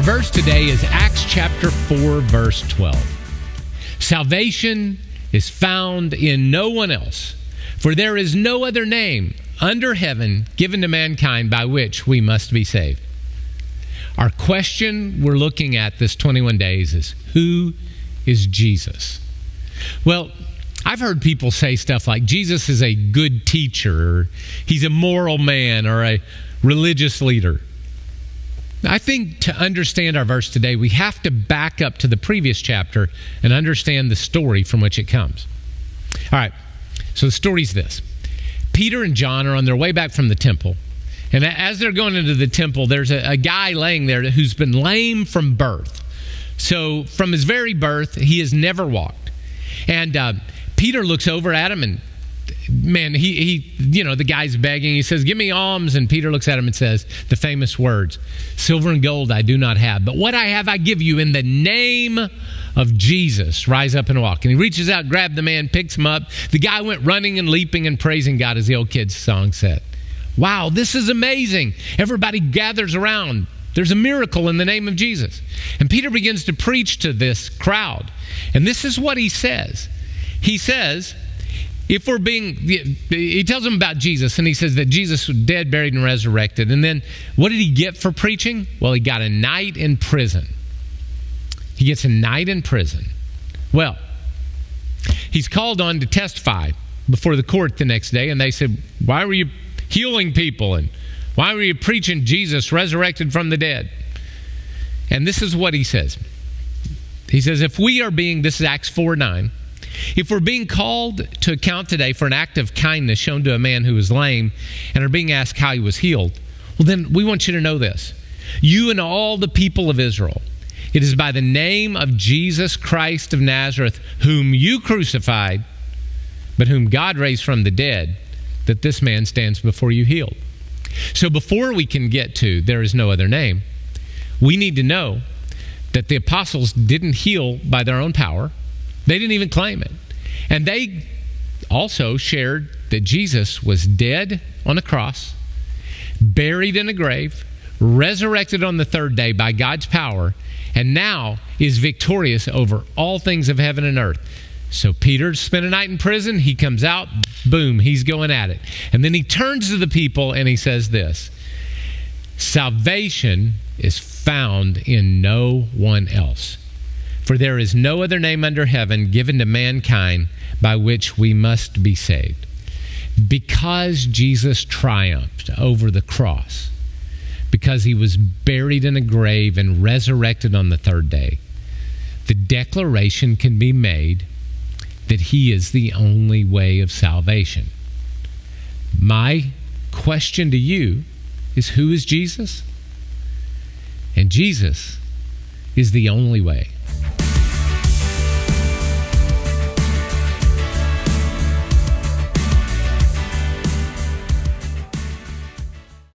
verse today is Acts chapter 4, verse 12. Salvation is found in no one else, for there is no other name under heaven given to mankind by which we must be saved. Our question we're looking at this 21 days is, who is Jesus? Well, I've heard people say stuff like Jesus is a good teacher, or he's a moral man, or a religious leader. I think to understand our verse today, we have to back up to the previous chapter and understand the story from which it comes. All right, so the story's this. Peter and John are on their way back from the temple. And as they're going into the temple, there's a guy laying there who's been lame from birth. So from his very birth, he has never walked. And Peter looks over at him and, man, the guy's begging. He says, give me alms. And Peter looks at him and says the famous words, silver and gold I do not have, but what I have I give you in the name of Jesus. Rise up and walk. And he reaches out, grabbed the man, picks him up. The guy went running and leaping and praising God, as the old kids' song said. Wow, this is amazing. Everybody gathers around. There's a miracle in the name of Jesus. And Peter begins to preach to this crowd. And this is what he says. He says, he tells them about Jesus, and he says that Jesus was dead, buried, and resurrected. And then what did he get for preaching? Well, he got a night in prison. He gets a night in prison. Well, he's called on to testify before the court the next day, and they said, why were you healing people? And why were you preaching Jesus resurrected from the dead? And this is what he says. He says, this is Acts 4:9. If we're being called to account today for an act of kindness shown to a man who was lame and are being asked how he was healed, well, then we want you to know this. You and all the people of Israel, it is by the name of Jesus Christ of Nazareth, whom you crucified, but whom God raised from the dead, that this man stands before you healed. So before we can get to there is no other name, we need to know that the apostles didn't heal by their own power. They didn't even claim it. And they also shared that Jesus was dead on a cross, buried in a grave, resurrected on the third day by God's power, and now is victorious over all things of heaven and earth. So Peter spent a night in prison. He comes out, boom, he's going at it. And then he turns to the people and he says this, salvation is found in no one else. For there is no other name under heaven given to mankind by which we must be saved. Because Jesus triumphed over the cross, because he was buried in a grave and resurrected on the third day, the declaration can be made that he is the only way of salvation. My question to you is, who is Jesus? And Jesus is the only way.